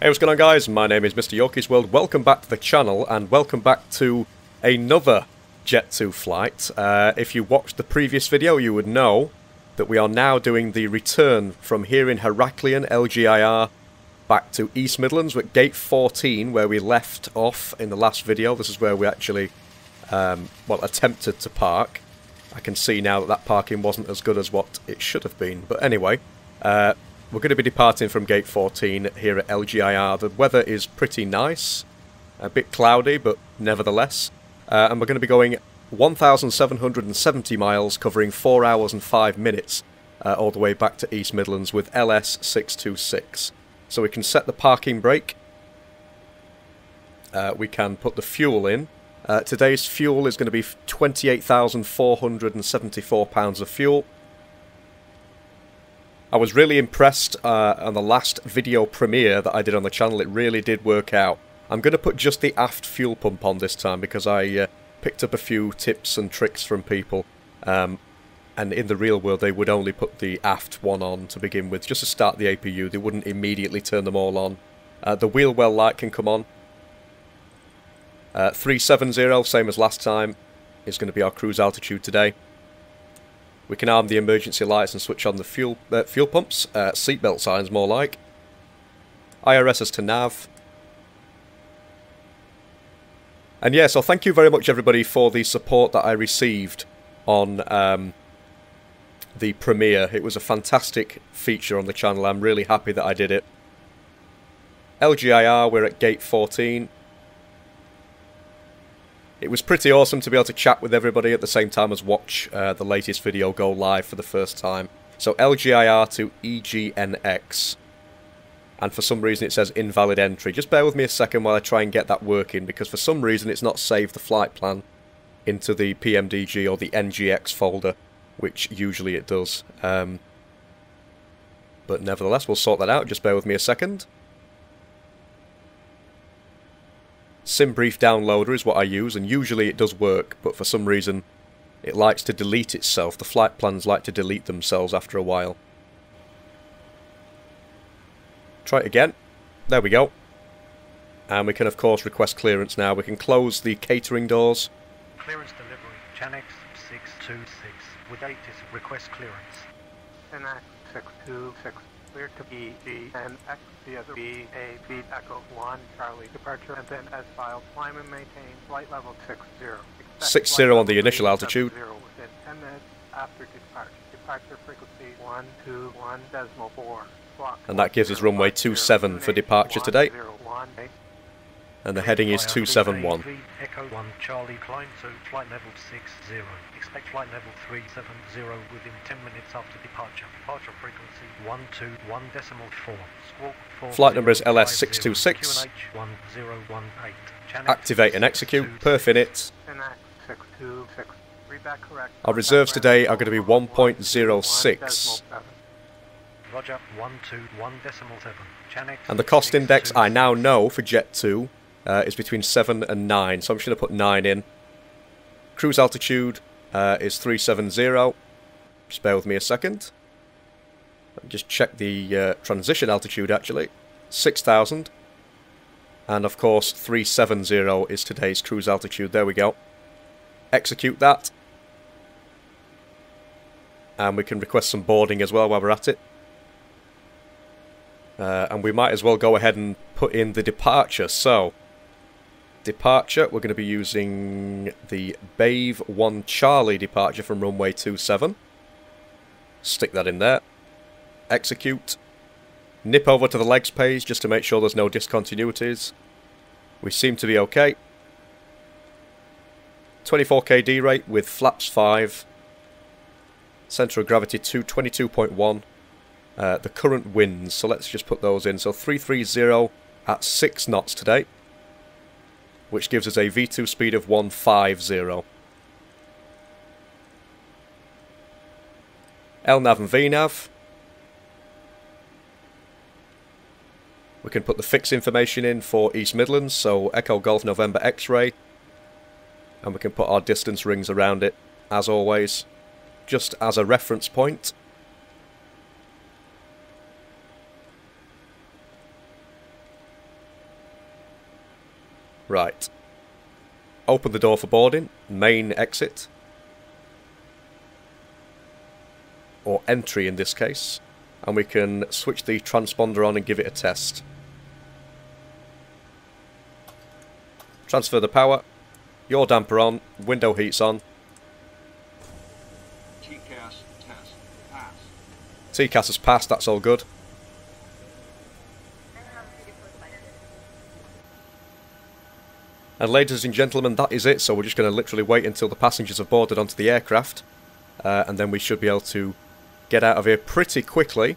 Hey, what's going on, guys? My name is MrYorkiesWorld. Welcome back to the channel, and welcome back to another Jet2 flight. If you watched the previous video, you would know that we are now doing the return from here in Heraklion, LGIR, back to East Midlands. We're at Gate 14, where we left off in the last video. This is where we actually, attempted to park. I can see now that that parking wasn't as good as what it should have been. But anyway, we're going to be departing from Gate 14 here at LGIR. The weather is pretty nice. A bit cloudy, but nevertheless. And we're going to be going 1,770 miles, covering 4 hours and 5 minutes, all the way back to East Midlands with LS626. So we can set the parking brake. We can put the fuel in. Today's fuel is going to be 28,474 pounds of fuel. I was really impressed on the last video premiere that I did on the channel. It really did work out. I'm going to put just the aft fuel pump on this time because I picked up a few tips and tricks from people. And in the real world, they would only put the aft one on to begin with, just to start the APU. They wouldn't immediately turn them all on. The wheel well light can come on. 370, same as last time, is going to be our cruise altitude today. We can arm the emergency lights and switch on the fuel pumps, seatbelt signs more like. IRS as to nav. And yeah, so thank you very much everybody for the support that I received on the premiere. It was a fantastic feature on the channel. I'm really happy that I did it. LGIR, we're at Gate 14. It was pretty awesome to be able to chat with everybody at the same time as watch the latest video go live for the first time. So LGIR to EGNX. And for some reason it says invalid entry. Just bear with me a second while I try and get that working, because for some reason it's not saved the flight plan into the PMDG or the NGX folder, which usually it does. But nevertheless, we'll sort that out. Just bear with me a second. SimBrief downloader is what I use, and usually it does work, but for some reason it likes to delete itself. The flight plans like to delete themselves after a while. Try it again. There we go. And we can of course request clearance now. We can close the catering doors. Clearance delivery, GenX 626, with date is request clearance. NX 626. Clear to EGNX, the other BAB Echo 1 Charlie departure, and then as filed, climb and maintain flight level 60. 60 on the initial altitude. Within 10 minutes after departure. Departure frequency 121.4. And that gives us runway 27 for departure today. And the heading is 271. Echo 1 Charlie, climb to flight level 60. Expect flight level 370 within 10 minutes after departure. Departure frequency 121.4. Squawk 4. Flight number is LS626. Activate and execute. Perf in it. Our reserves today are going to be 1.06. Roger, 121.7. And the cost index I now know for Jet2 is between 7 and 9, so I'm just going to put 9 in. Cruise altitude is 370. Just bear with me a second. Let me just check the transition altitude actually. 6,000. And of course 370 is today's cruise altitude. There we go. Execute that. And we can request some boarding as well while we're at it. And we might as well go ahead and put in the departure. So, departure, we're going to be using the BAVE 1 Charlie departure from runway 27. Stick that in there. Execute. Nip over to the legs page just to make sure there's no discontinuities. We seem to be okay. 24k D rate with flaps 5. Centre of gravity 22.1. The current winds, so let's just put those in. So 330 at 6 knots today, which gives us a V2 speed of 150. LNAV and VNAV. We can put the fix information in for East Midlands, so Echo Golf November X-Ray. And we can put our distance rings around it, as always, just as a reference point. Right. Open the door for boarding. Main exit. Or entry in this case. And we can switch the transponder on and give it a test. Transfer the power. Yaw damper on. Window heat's on. TCAS test pass. TCAS has passed, that's all good. And ladies and gentlemen, that is it. So we're just going to literally wait until the passengers have boarded onto the aircraft. And then we should be able to get out of here pretty quickly.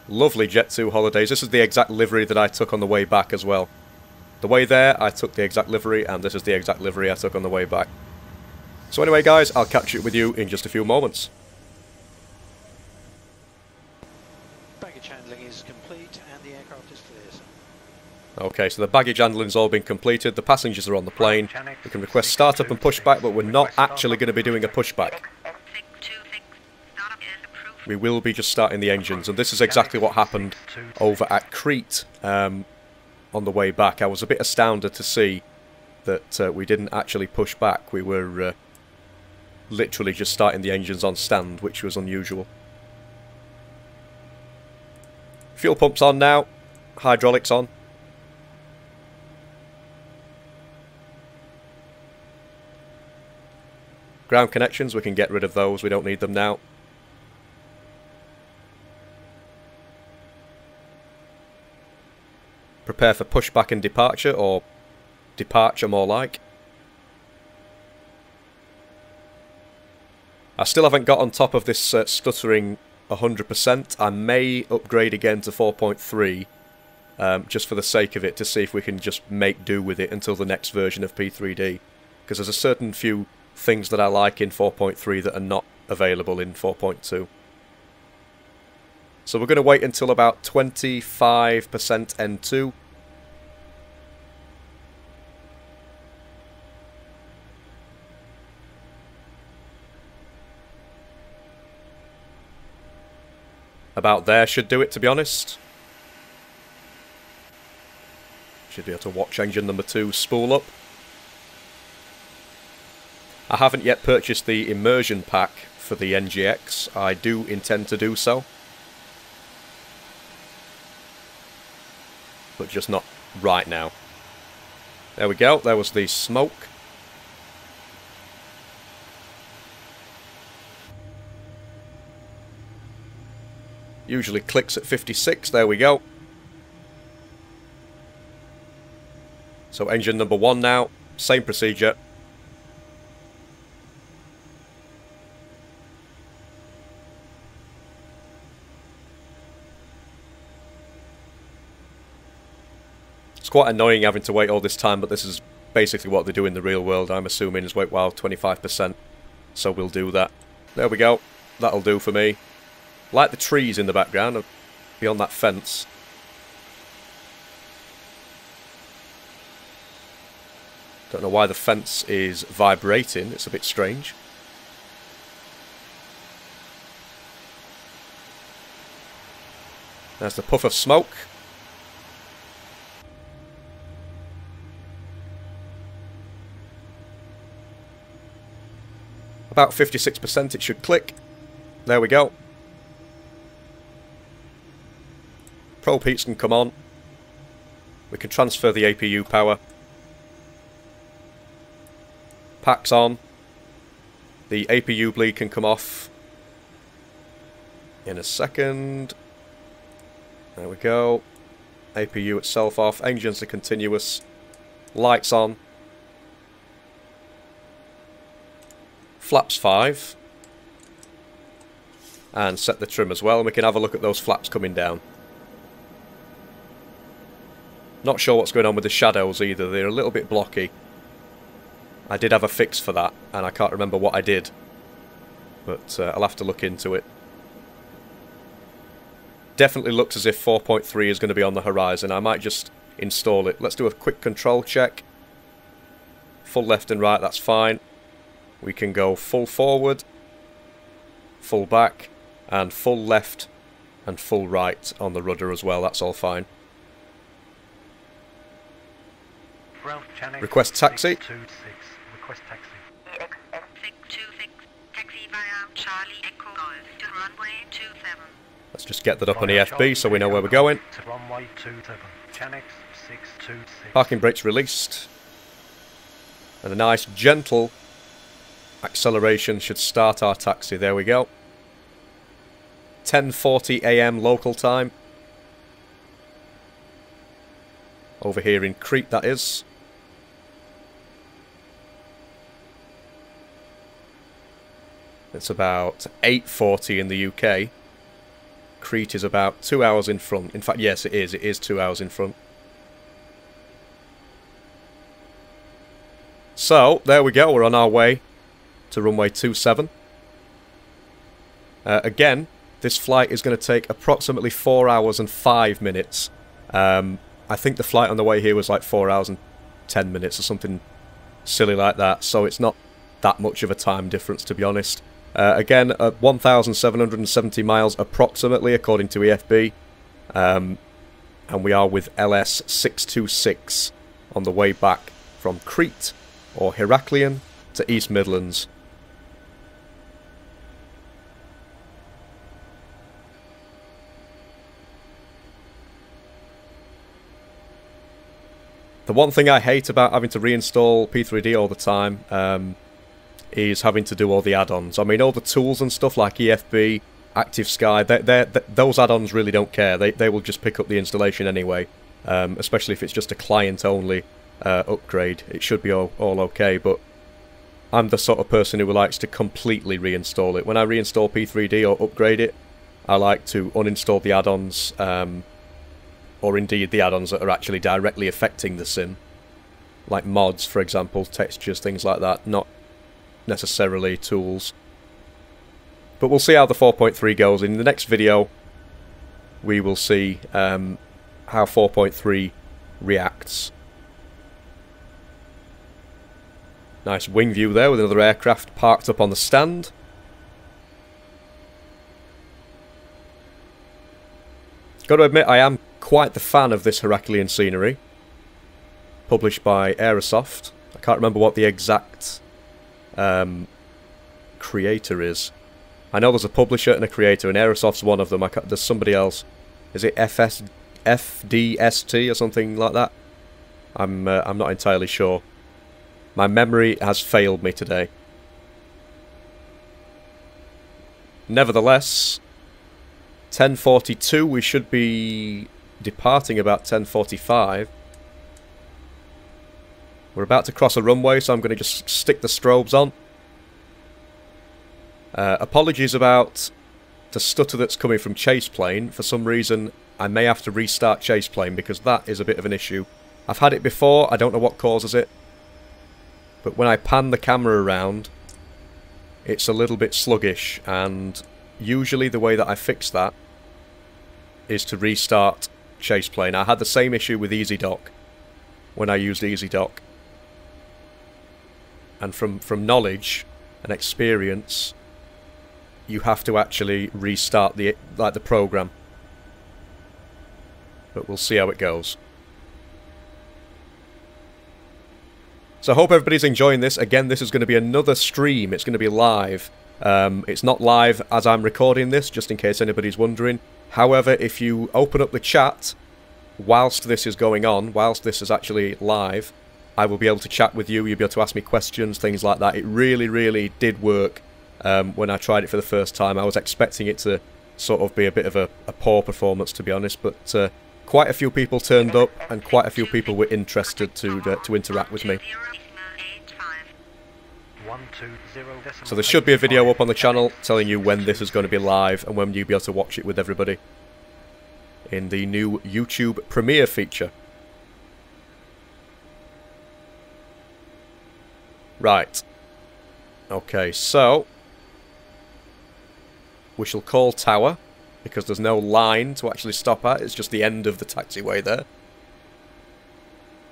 Lovely Jet2 Holidays. This is the exact livery that I took on the way back as well. The way there, I took the exact livery, and this is the exact livery I took on the way back. So anyway, guys, I'll catch up with you in just a few moments. Baggage handling is complete, and the aircraft is clear, sir. Okay, so the baggage handling's all been completed. The passengers are on the plane. We can request startup and pushback, but we're not actually going to be doing a pushback. We will be just starting the engines, and this is exactly what happened over at Crete on the way back. I was a bit astounded to see that we didn't actually push back. We were literally just starting the engines on stand, which was unusual. Fuel pumps on now. Hydraulics on. Ground connections, we can get rid of those. We don't need them now. Prepare for pushback and departure, or departure more like. I still haven't got on top of this stuttering 100%. I may upgrade again to 4.3 just for the sake of it, to see if we can just make do with it until the next version of P3D. Because there's a certain few things that I like in 4.3 that are not available in 4.2. So we're going to wait until about 25% N2. About there should do it, to be honest. Should be able to watch engine number 2 spool up. I haven't yet purchased the immersion pack for the NGX. I do intend to do so. But just not right now. There we go, there was the smoke. Usually clicks at 56, there we go. So engine number 1 now, same procedure. It's quite annoying having to wait all this time, but this is basically what they do in the real world, I'm assuming, is wait while 25%. So we'll do that. There we go. That'll do for me. Like the trees in the background, beyond that fence. Don't know why the fence is vibrating, it's a bit strange. There's the puff of smoke. About 56% it should click. There we go. Probe heats can come on. We can transfer the APU power. Packs on. The APU bleed can come off in a second. There we go. APU itself off. Engines are continuous. Lights on. Flaps 5. And set the trim as well, and we can have a look at those flaps coming down. Not sure what's going on with the shadows either, they're a little bit blocky. I did have a fix for that, and I can't remember what I did. But I'll have to look into it. Definitely looks as if 4.3 is going to be on the horizon. I might just install it. Let's do a quick control check. Full left and right, that's fine. We can go full forward, full back, and full left and full right on the rudder as well. That's all fine. Request taxi. 626. Request taxi. EX626. Taxi via Charlie Echo Golf to runway 27. Let's just get that up on EFB so we know where we're going. To runway 27. Chanex 626. Parking brakes released. And a nice gentle acceleration should start our taxi. There we go. 10:40 AM local time. Over here in Crete, that is. It's about 8:40 in the UK. Crete is about 2 hours in front. In fact, yes, it is. It is 2 hours in front. So, there we go. We're on our way to runway 27. Again, this flight is going to take approximately 4 hours and 5 minutes. I think the flight on the way here was like 4 hours and 10 minutes or something silly like that. So it's not that much of a time difference, to be honest. Again, at 1,770 miles approximately, according to EFB. And we are with LS626 on the way back from Crete, or Heraklion, to East Midlands. The one thing I hate about having to reinstall P3D all the time is having to do all the add-ons. I mean, all the tools and stuff like EFB, Active Sky, those add-ons really don't care. They will just pick up the installation anyway, especially if it's just a client-only upgrade. It should be all okay, but I'm the sort of person who likes to completely reinstall it. When I reinstall P3D or upgrade it, I like to uninstall the add-ons, or indeed the add-ons that are actually directly affecting the sim, like mods, for example, textures, things like that, not necessarily tools. But we'll see how the 4.3 goes. In the next video, we will see how 4.3 reacts. Nice wing view there with another aircraft parked up on the stand. Got to admit, I am quite the fan of this Heraklion scenery, published by Aerosoft. I can't remember what the exact creator is. I know there's a publisher and a creator, and Aerosoft's one of them. There's somebody else. Is it FDST or something like that? I'm not entirely sure. My memory has failed me today. Nevertheless, 10:42, we should be departing about 10:45. We're about to cross a runway, so I'm going to just stick the strobes on. Apologies about the stutter that's coming from Chaseplane. For some reason, I may have to restart Chaseplane because that is a bit of an issue. I've had it before, I don't know what causes it. But when I pan the camera around, it's a little bit sluggish, and usually the way that I fix that is to restart Chaseplane. I had the same issue with EasyDock when I used EasyDock. And from knowledge and experience, you have to actually restart the program. But we'll see how it goes. So I hope everybody's enjoying this. Again, this is going to be another stream. It's going to be live. It's not live as I'm recording this, just in case anybody's wondering. However, if you open up the chat whilst this is going on, whilst this is actually live, I will be able to chat with you. You'll be able to ask me questions, things like that. It really, really did work when I tried it for the first time. I was expecting it to sort of be a bit of a poor performance, to be honest, but quite a few people turned up and quite a few people were interested to interact with me. So there should be a video up on the channel telling you when this is going to be live and when you'll be able to watch it with everybody in the new YouTube Premiere feature. Right. Okay, so we shall call tower because there's no line to actually stop at. It's just the end of the taxiway there.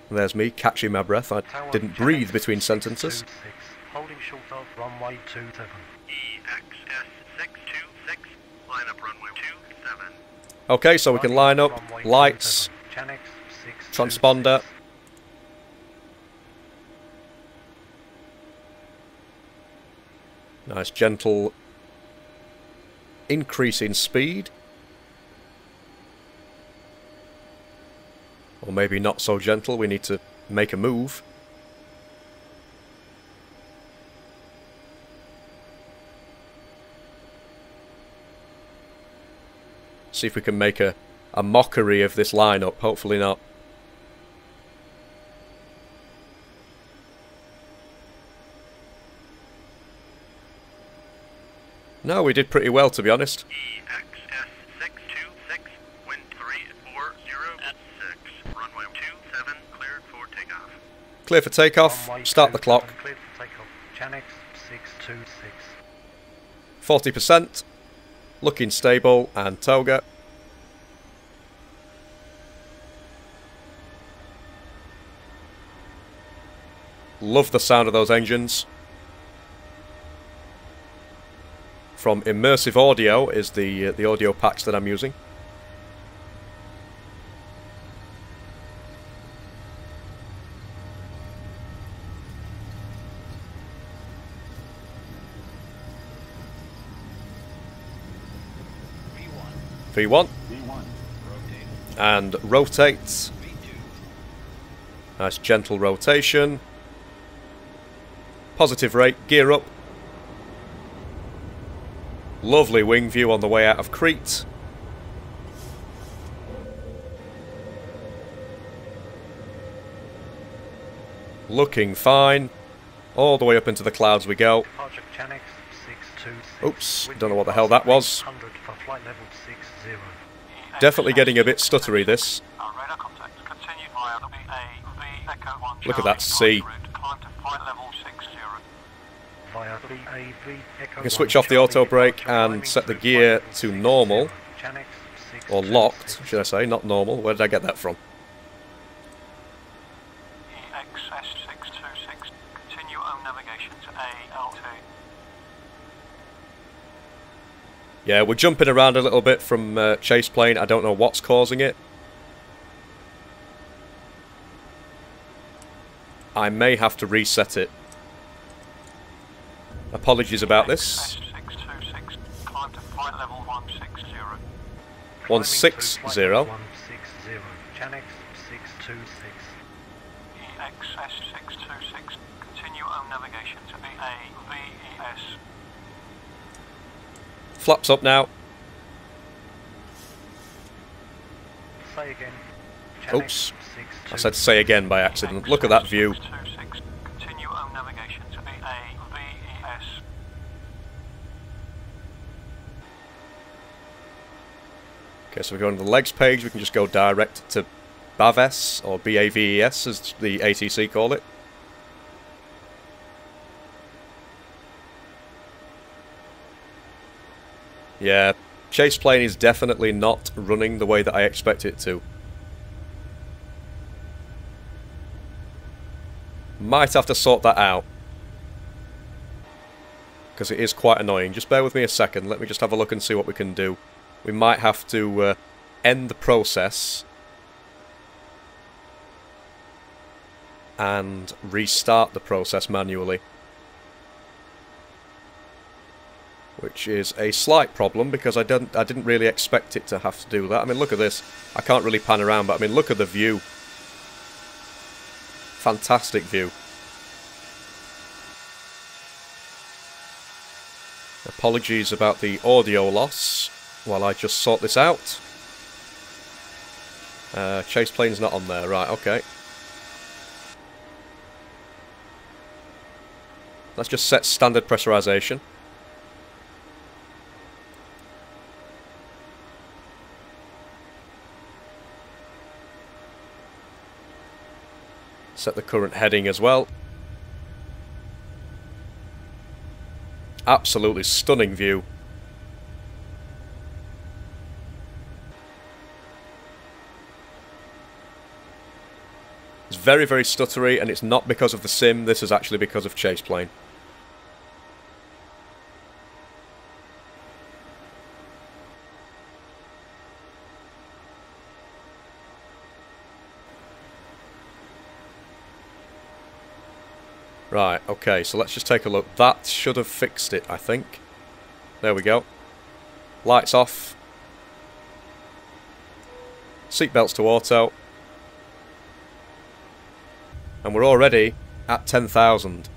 And there's me catching my breath. I didn't breathe between sentences. Holding short of runway 27. EX626, line up runway 27. Okay, so we can line up lights, Chanex 626. transponder, Nice gentle increase in speed. Or maybe not so gentle, we need to make a move. See if we can make a mockery of this lineup, hopefully not. No, we did pretty well, to be honest. EXS626, wind 340 at 6, runway 27, cleared for takeoff. Clear for takeoff, Runway start the 27 clock. cleared for takeoff. Channix 626. 40%, looking stable, and toga. Love the sound of those engines. From Immersive Audio is the audio packs that I'm using. V1. And rotate. Nice gentle rotation. Positive rate, gear up. Lovely wing view on the way out of Crete. Looking fine. All the way up into the clouds we go. Departure Channix 626. Oops, Wind don't know what the hell that was. 100 for flight level 60. Definitely getting a bit stuttery, this. Radar contact continued via the AV Echo 1 Look at that C. climb to flight level 60. Via the AV Echo I can switch off the auto brake and set the gear to normal. Or locked, should I say, not normal. Where did I get that from? EXS626, continue on navigation to ALT. Yeah, we're jumping around a little bit from chase plane. I don't know what's causing it. I may have to reset it. Apologies about this. EXS626, climb to flight level 160. 160. Channix 626. EXS626, continue on navigation to the AVES. Flaps up now. Say again. Oops. I said say again by accident. Look at that view. Continue on navigation to the AVES. Okay, so we go on the legs page. We can just go direct to BAVES, or BAVES as the ATC call it. Yeah, chase plane is definitely not running the way that I expect it to. Might have to sort that out, because it is quite annoying. Just bear with me a second, let me just have a look and see what we can do. We might have to end the process and restart the process manually, which is a slight problem because I didn't really expect it to have to do that. I mean, look at this. I can't really pan around, but I mean, look at the view. Fantastic view. Apologies about the audio loss while I just sort this out. Chase plane's not on there, right, okay. Let's just set standard pressurization. Set the current heading as well. Absolutely stunning view. It's very, very stuttery, and it's not because of the sim, this is actually because of chase plane. Right, okay, so let's just take a look. That should have fixed it, I think. There we go. Lights off. Seatbelts to auto. And we're already at 10,000.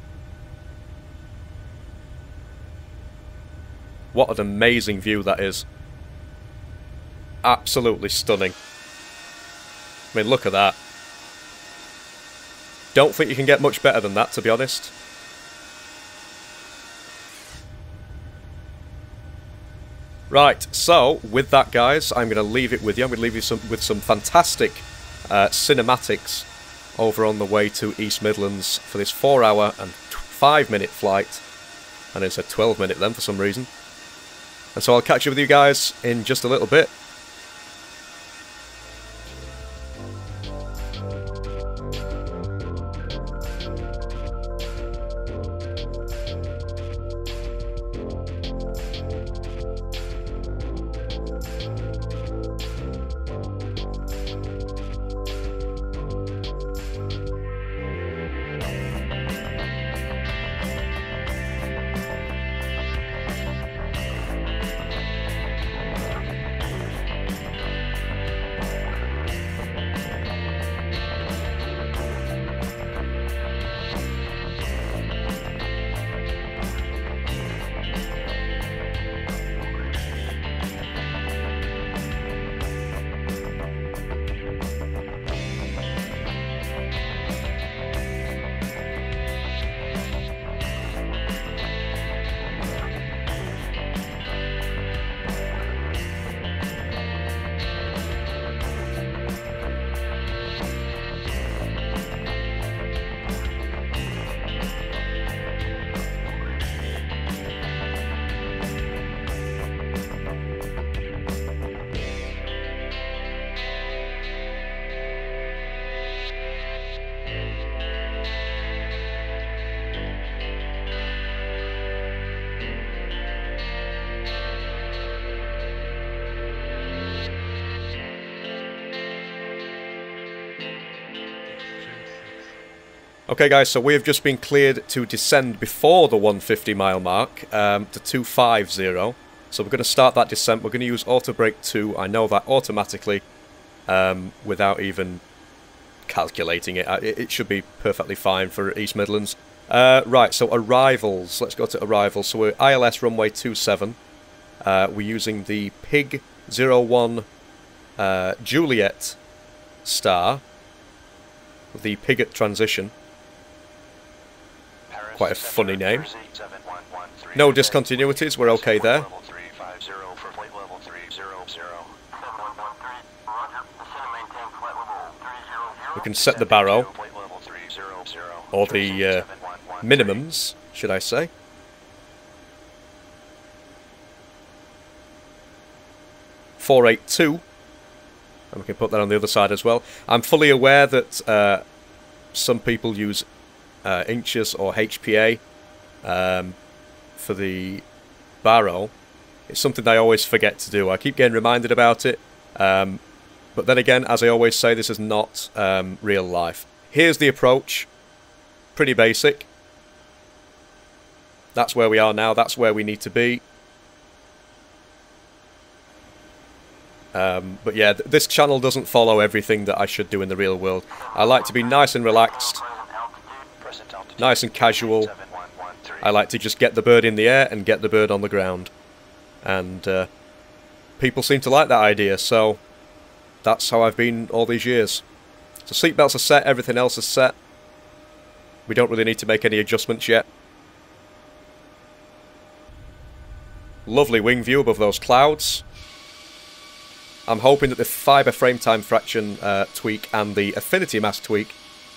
What an amazing view that is. Absolutely stunning. I mean, look at that. Don't think you can get much better than that, to be honest. Right, so, with that, guys, I'm going to leave it with you. I'm going to leave you with some fantastic cinematics over on the way to East Midlands for this 4-hour and 5-minute flight. And it's a 12-minute then, for some reason. And so I'll catch up with you guys in just a little bit. Okay guys, so we have just been cleared to descend before the 150 mile mark to 250. So we're going to start that descent. We're going to use auto brake 2. I know that automatically without even calculating it. It should be perfectly fine for East Midlands. Right, so arrivals. Let's go to arrivals. So we're ILS runway 27. We're using the PIG 01 Juliet star. The pig at transition. Quite a funny name. No discontinuities, we're okay there. We can set the barrow. Or the minimums, should I say. .482. And we can put that on the other side as well. I'm fully aware that some people use inches or HPA for the barrow. It's something I always forget to do. I keep getting reminded about it. But then again, as I always say, this is not real life. Here's the approach. Pretty basic. That's where we are now. That's where we need to be. But yeah, this channel doesn't follow everything that I should do in the real world. I like to be nice and relaxed, nice and casual. I like to just get the bird in the air and get the bird on the ground. And people seem to like that idea, so that's how I've been all these years. So seatbelts are set, everything else is set. We don't really need to make any adjustments yet. Lovely wing view above those clouds. I'm hoping that the fibre frame time fraction tweak and the affinity mask tweak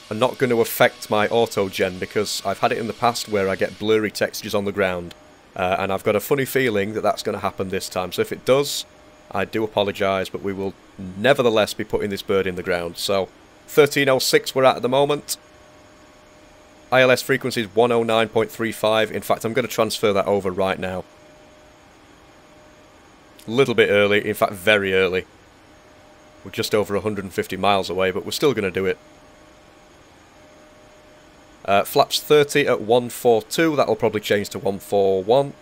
are not going to affect my auto-gen, because I've had it in the past where I get blurry textures on the ground. And I've got a funny feeling that that's going to happen this time. So if it does, I do apologise, but we will nevertheless be putting this bird in the ground. So 1306 we're at the moment. ILS frequency is 109.35. In fact, I'm going to transfer that over right now. A little bit early, in fact very early. We're just over 150 miles away, but we're still going to do it. Flaps 30 at 142, that'll probably change to 141.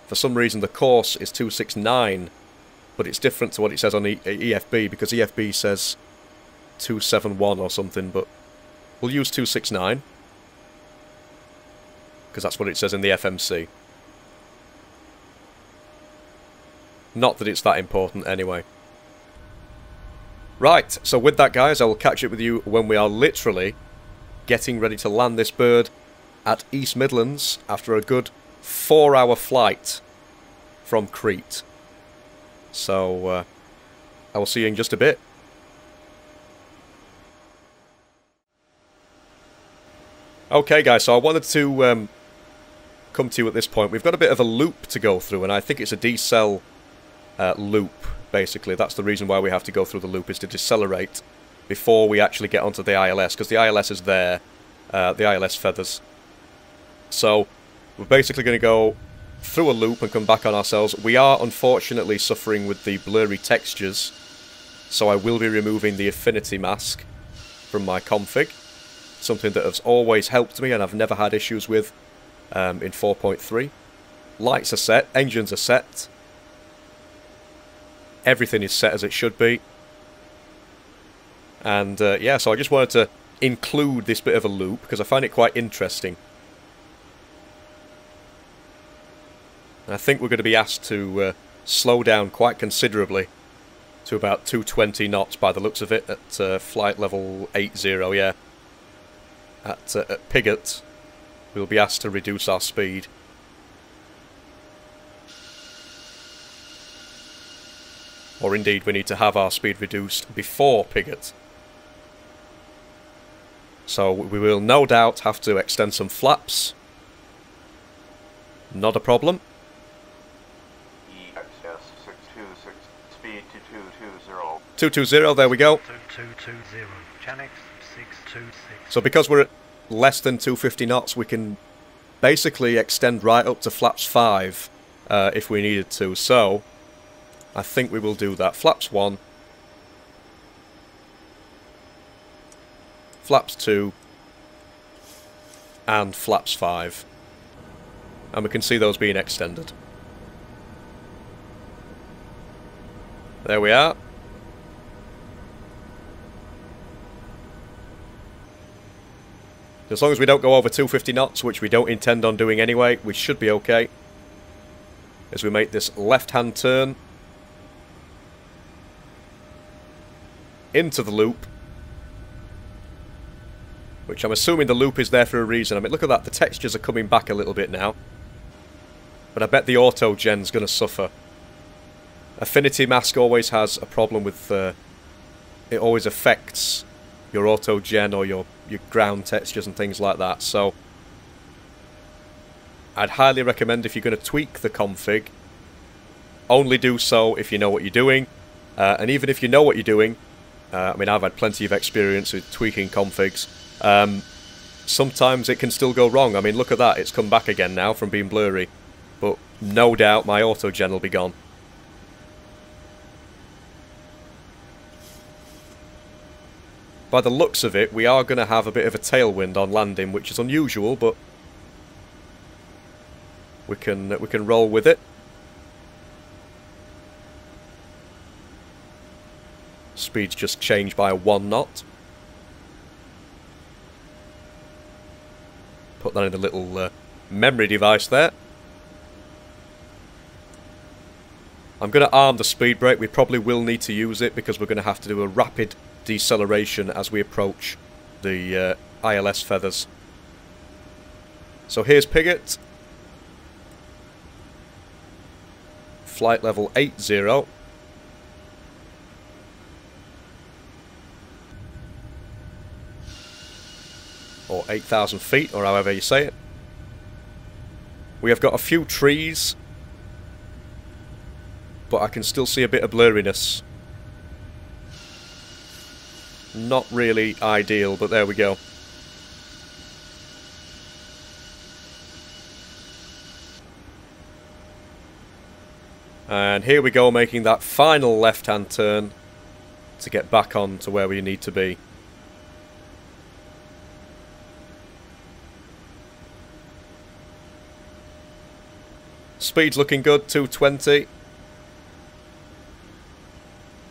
For some reason the course is 269, but it's different to what it says on EFB, because EFB says 271 or something, but we'll use 269, because that's what it says in the FMC. Not that it's that important anyway. Right, so with that guys, I will catch up with you when we are literally getting ready to land this bird at East Midlands after a good 4-hour flight from Crete. So, I will see you in just a bit. Okay guys, so I wanted to come to you at this point. We've got a bit of a loop to go through, and I think it's a decel loop, basically. That's the reason why we have to go through the loop, is to decelerate before we actually get onto the ILS, because the ILS is there, the ILS feathers. So, we're basically going to go through a loop and come back on ourselves. We are unfortunately suffering with the blurry textures, so I will be removing the affinity mask from my config. Something that has always helped me and I've never had issues with in 4.3. Lights are set, engines are set. Everything is set as it should be. And yeah, so I just wanted to include this bit of a loop because I find it quite interesting. And I think we're going to be asked to slow down quite considerably to about 220 knots by the looks of it at flight level 80, yeah. At Pigot, we'll be asked to reduce our speed. Or indeed, we need to have our speed reduced before Pigot. So we will no doubt have to extend some flaps. Not a problem. LS626, speed to 220. 220, there we go. 2220, GENX 626. So because we're at less than 250 knots, we can basically extend right up to flaps 5 if we needed to. So I think we will do that. Flaps 1, flaps 2, and flaps 5. And we can see those being extended. There we are. As long as we don't go over 250 knots, which we don't intend on doing anyway, we should be okay. As we make this left-hand turn into the loop, which I'm assuming the loop is there for a reason. I mean, look at that, the textures are coming back a little bit now. But I bet the auto gen's going to suffer. Affinity mask always has a problem with... it always affects your auto gen or your ground textures and things like that. So I'd highly recommend, if you're going to tweak the config, only do so if you know what you're doing. And even if you know what you're doing, I mean, I've had plenty of experience with tweaking configs. Sometimes it can still go wrong. I mean, look at that, it's come back again now from being blurry. But no doubt my auto gen will be gone. By the looks of it, we are going to have a bit of a tailwind on landing, which is unusual, but we can roll with it. Speed's just changed by 1 knot. Put that in a little memory device there. I'm going to arm the speed brake. We probably will need to use it because we're going to have to do a rapid deceleration as we approach the ILS feathers. So here's Pigot. Flight level 80. Or 8,000 feet, or however you say it. We have got a few trees, but I can still see a bit of blurriness. Not really ideal, but there we go. And here we go, making that final left-hand turn to get back on to where we need to be. Speed's looking good, 220.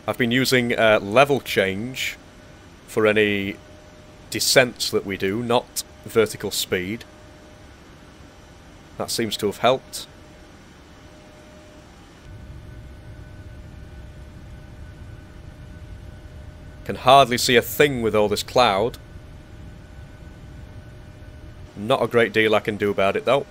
I've been using level change for any descents that we do, not vertical speed. That seems to have helped. Can hardly see a thing with all this cloud. Not a great deal I can do about it though.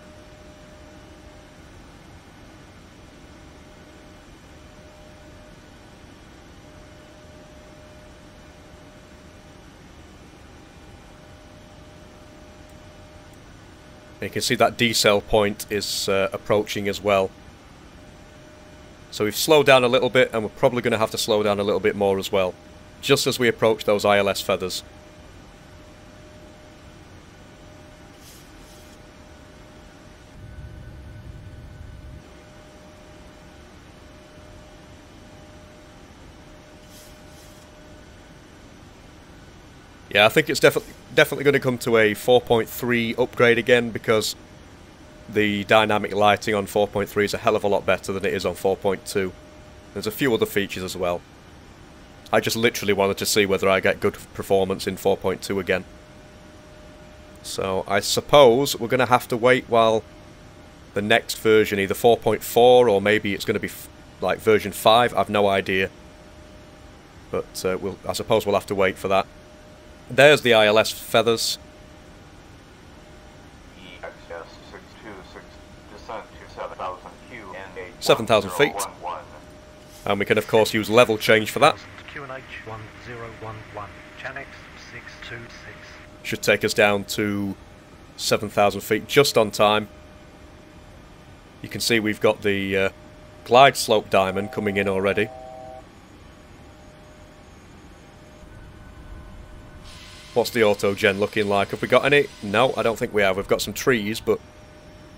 You can see that decel point is approaching as well. So we've slowed down a little bit, and we're probably going to have to slow down a little bit more as well, just as we approach those ILS feathers. Yeah, I think it's definitely going to come to a 4.3 upgrade again, because the dynamic lighting on 4.3 is a hell of a lot better than it is on 4.2. There's a few other features as well. I just literally wanted to see whether I get good performance in 4.2 again. So I suppose we're going to have to wait while the next version, either 4.4 or maybe it's going to be like version 5, I've no idea. But I suppose we'll have to wait for that. There's the ILS feathers. EXS626, descent to 7,000 QNH 7,000 feet. 1011. And we can of course use level change for that. QNH 1011, Chanex 626. Should take us down to 7,000 feet just on time. You can see we've got the glide slope diamond coming in already. What's the auto-gen looking like? Have we got any? No, I don't think we have. We've got some trees, but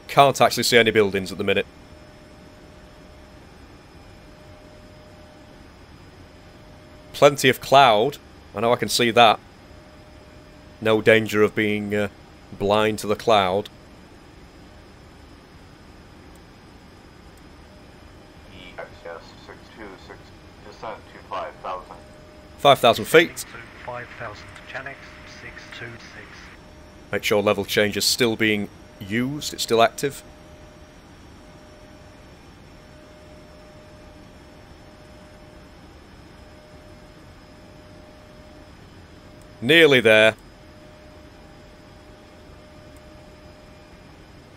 can't actually see any buildings at the minute. Plenty of cloud. I know I can see that. No danger of being blind to the cloud. EXS626, descent to 5,000. 5,000 feet. 5,000, Chanex 626. Make sure level change is still being used. It's still active. Nearly there.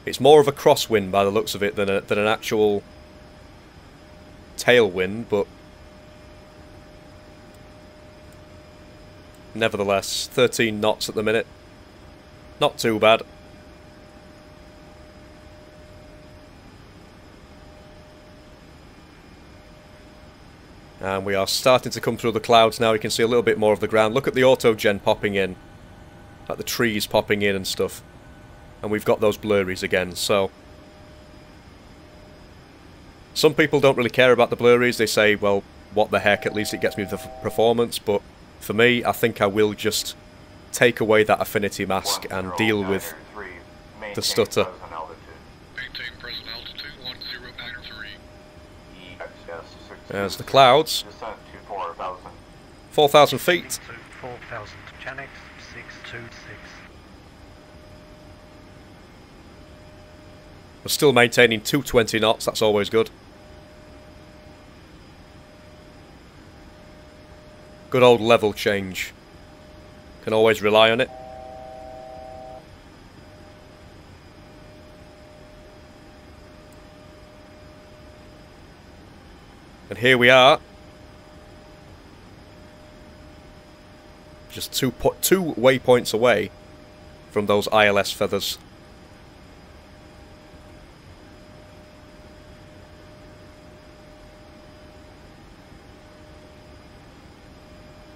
It's more of a crosswind by the looks of it than an actual tailwind, but nevertheless, 13 knots at the minute. Not too bad. And we are starting to come through the clouds now. You can see a little bit more of the ground. Look at the auto-gen popping in. Like the trees popping in and stuff. And we've got those blurries again, so some people don't really care about the blurries. They say, well, what the heck, at least it gets me the performance. But for me, I think I will just take away that affinity mask and deal with the stutter. Maintain present altitude 10 3. There's the clouds. Descent to 4,000. 4,000 feet. 4,000, Chanex 626. We're still maintaining 220 knots, that's always good. Good old level change. Can always rely on it. And here we are. Just two waypoints away from those ILS feathers.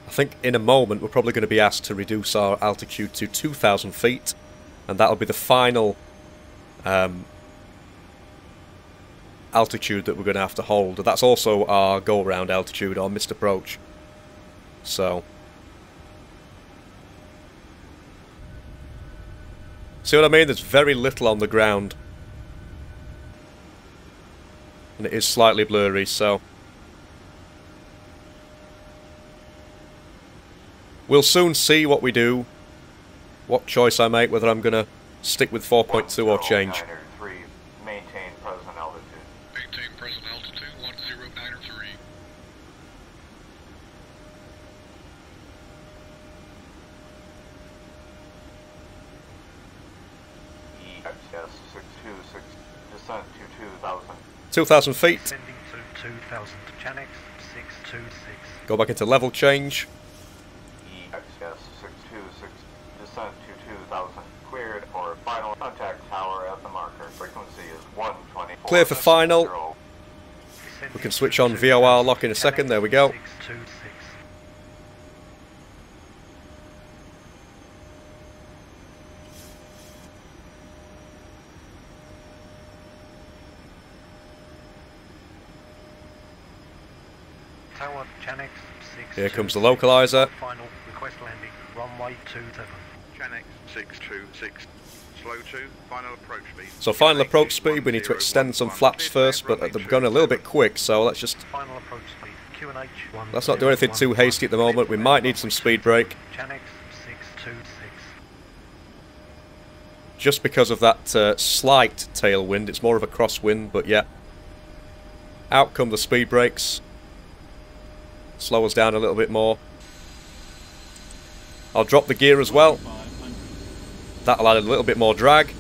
I think in a moment we're probably going to be asked to reduce our altitude to 2,000 feet, and that'll be the final altitude that we're going to have to hold. That's also our go-round altitude, our missed approach. So, see what I mean? There's very little on the ground. And it is slightly blurry, so... we'll soon see what we do, what choice I make, whether I'm going to stick with 4.2 or change. 1093, maintain present altitude. Maintain present altitude, 1093. EXS626, descent to 2,000. 2,000 feet. Descending to 2,000. Channel 626. Go back into level change. EXS626, descent to 2,000. Cleared for final contact tower at the marker. Frequency is 124. Clear for final. We can switch on VOR lock in a second. There we go. 626. Tower Chanex 6. Here comes the localizer. Final request landing. Runway 27. Chanex 626. Slow 2, final approach speed. So final approach speed, we need to extend some flaps first, but they're going a little bit quick, so let's just... Final approach speed. QNH 1. let's not do anything too hasty at the moment. We might need some speed brake. Chanex 626. Just because of that slight tailwind. It's more of a crosswind, but yeah. Out come the speed brakes. Slow us down a little bit more. I'll drop the gear as well. That'll add a little bit more drag.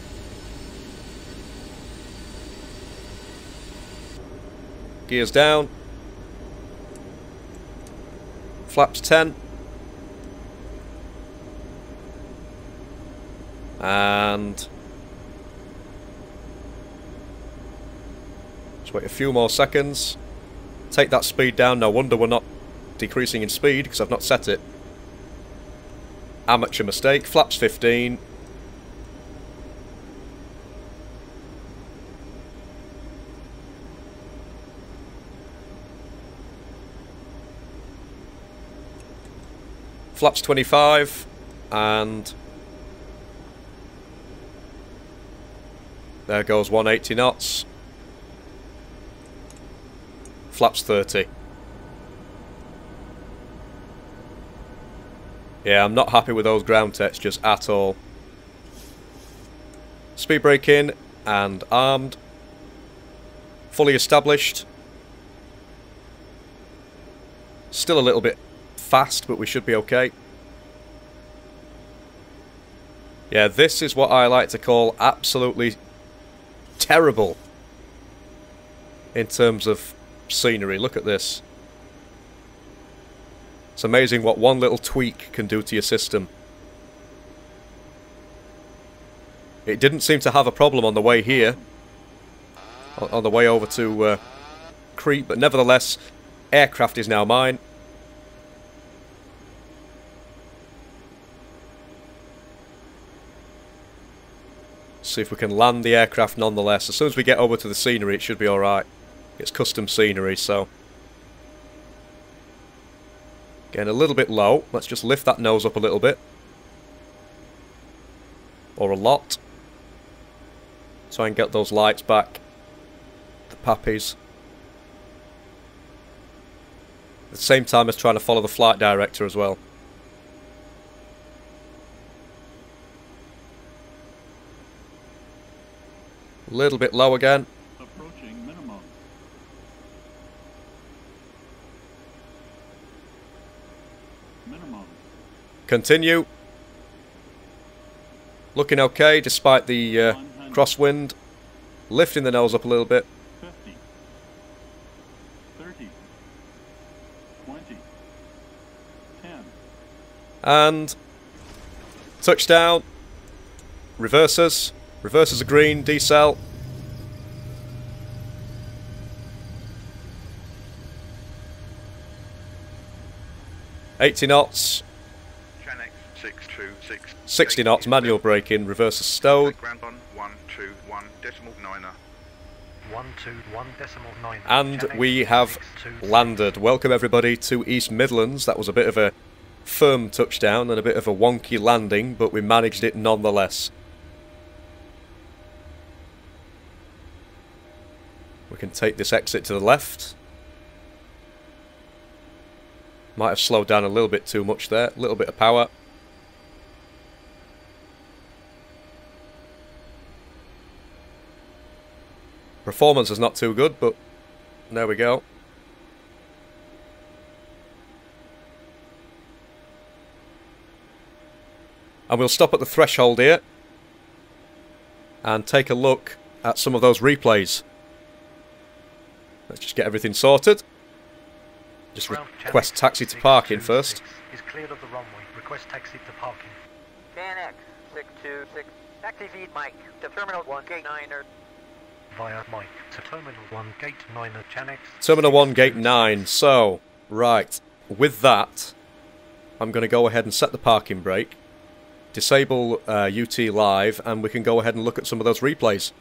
Gears down. Flaps 10. And... just wait a few more seconds. Take that speed down. No wonder we're not decreasing in speed, because I've not set it. Amateur mistake. Flaps 15. Flaps 25. And... there goes 180 knots. Flaps 30. Yeah, I'm not happy with those ground textures at all. Speed brake in and armed. Fully established. Still a little bit fast, but we should be okay. Yeah, this is what I like to call absolutely terrible in terms of scenery. Look at this. It's amazing what one little tweak can do to your system. It didn't seem to have a problem on the way here, on the way over to Crete, but nevertheless, aircraft is now mine. See if we can land the aircraft nonetheless. As soon as we get over to the scenery, it should be alright. It's custom scenery, so... getting a little bit low. Let's just lift that nose up a little bit. Or a lot. Try and get those lights back. The pappies. At the same time as trying to follow the flight director as well. A little bit low again. Approaching minimum. Minimum. Continue. Looking okay despite the crosswind. Lifting the nose up a little bit. 50. 30. 20. 10. And touchdown. Reversers. Reversers are green. Decel. $80 knots. Chanex 626. 60 knots. Manual braking. Reversers stowed. Ground on 121 decimal 9er. 121 decimal 9. And we have landed. Welcome everybody to East Midlands. That was a bit of a firm touchdown and a bit of a wonky landing, but we managed it nonetheless. We can take this exit to the left. Might have slowed down a little bit too much there. A little bit of power. Performance is not too good, but there we go. And we'll stop at the threshold here and take a look at some of those replays. Let's just get everything sorted. Just request taxi to parking first. Is cleared of the runway. Request taxi to parking. KNX 626. Taxi feed Mike to Terminal 1 Gate 9er. Via Mike to Terminal 1 Gate 9er Chanex. Terminal 1 Gate 9. So, right. With that, I'm going to go ahead and set the parking brake. Disable UT Live, and we can go ahead and look at some of those replays.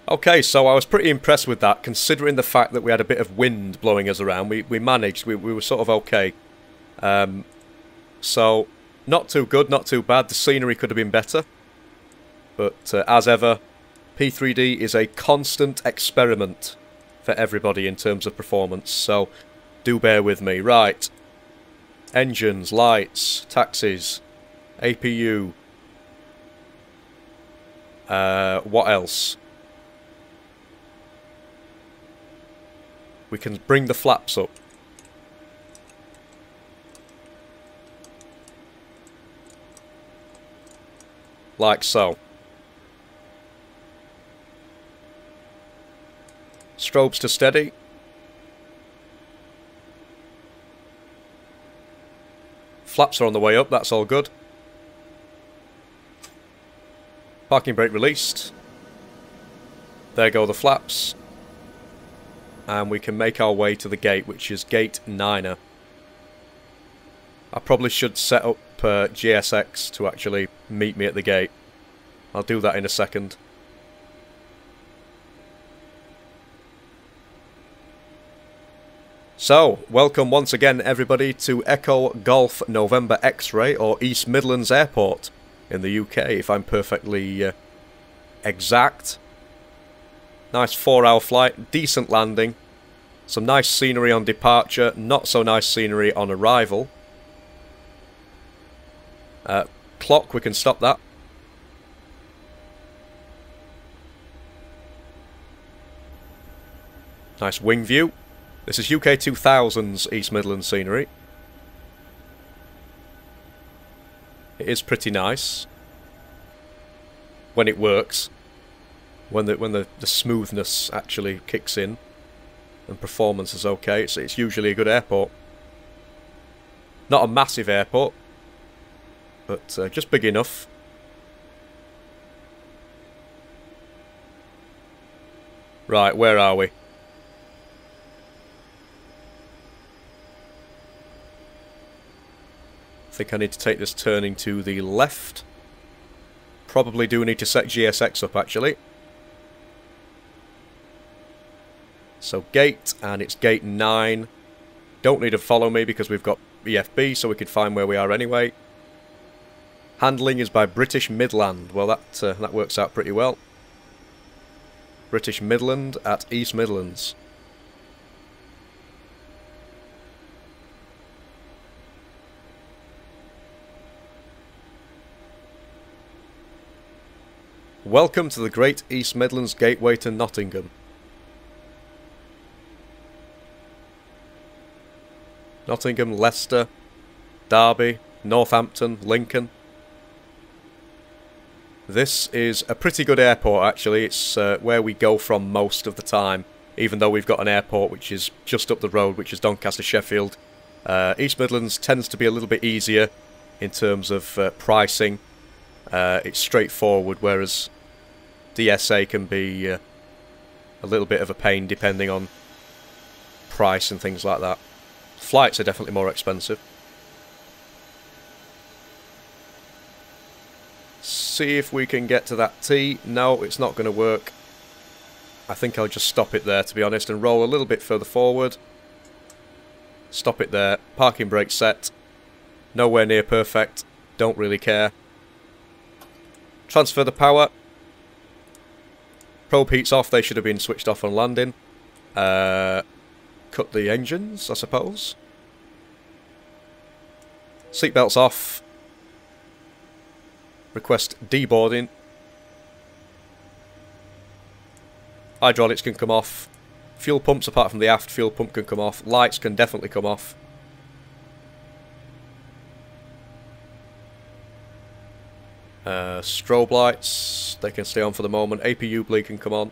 Okay, so I was pretty impressed with that, considering the fact that we had a bit of wind blowing us around. We managed, we were sort of okay. So, not too good, not too bad. The scenery could have been better. But, as ever, P3D is a constant experiment for everybody in terms of performance. So, do bear with me. Right. Engines, lights, taxis, APU. What else? We can bring the flaps up. Like so. Strobes to steady. Flaps are on the way up, that's all good. Parking brake released. There go the flaps. And we can make our way to the gate, which is gate 9er. I probably should set up GSX to actually meet me at the gate. I'll do that in a second. So, welcome once again everybody to Echo Golf November X-Ray, or East Midlands Airport in the UK, if I'm perfectly exact. Nice 4-hour flight, decent landing, some nice scenery on departure, not so nice scenery on arrival. Clock, we can stop that. Nice wing view. This is UK 2000's East Midlands scenery. It is pretty nice when it works. When the smoothness actually kicks in and performance is okay, it's usually a good airport. Not a massive airport, but just big enough. Right, where are we? I think I need to take this turning to the left. Probably do need to set GSX up, actually. So gate, and it's gate 9. Don't need to follow me because we've got EFB, so we can find where we are anyway. Handling is by British Midland. Well, that works out pretty well. British Midland at East Midlands. Welcome to the Great East Midlands Gateway to Nottingham. Nottingham, Leicester, Derby, Northampton, Lincoln. This is a pretty good airport, actually. It's where we go from most of the time, even though we've got an airport which is just up the road, which is Doncaster, Sheffield. East Midlands tends to be a little bit easier in terms of pricing. It's straightforward, whereas DSA can be a little bit of a pain depending on price and things like that. Flights are definitely more expensive. See if we can get to that T. No, it's not going to work. I think I'll just stop it there, to be honest, and roll a little bit further forward. Stop it there. Parking brake set. Nowhere near perfect. Don't really care. Transfer the power. Probe heats off. They should have been switched off on landing. Cut the engines, I suppose. Seatbelts off. Request deboarding. Hydraulics can come off. Fuel pumps, apart from the aft fuel pump, can come off. Lights can definitely come off. Strobe lights, they can stay on for the moment. APU bleed can come on.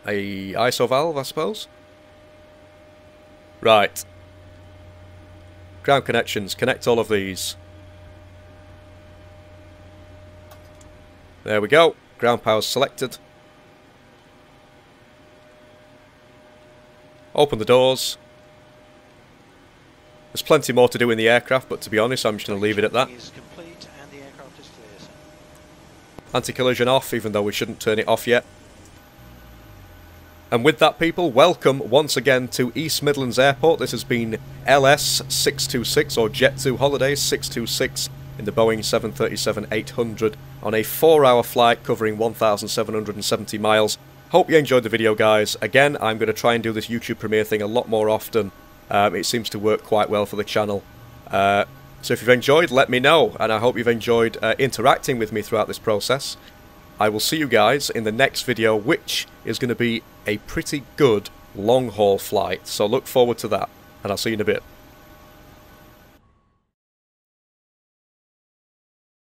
A ISO valve, I suppose. Right. Ground connections, connect all of these. There we go. Ground power's selected. Open the doors. There's plenty more to do in the aircraft, but to be honest, I'm just going to leave it at that. Anti-collision off, even though we shouldn't turn it off yet. And with that, people, welcome once again to East Midlands Airport. This has been LS626, or Jet2 Holidays 626, in the Boeing 737-800 on a 4-hour flight covering 1,770 miles. Hope you enjoyed the video, guys. Again, I'm going to try and do this YouTube premiere thing a lot more often. It seems to work quite well for the channel. So if you've enjoyed, let me know, and I hope you've enjoyed interacting with me throughout this process. I will see you guys in the next video, which is going to be a pretty good long-haul flight, so look forward to that, and I'll see you in a bit.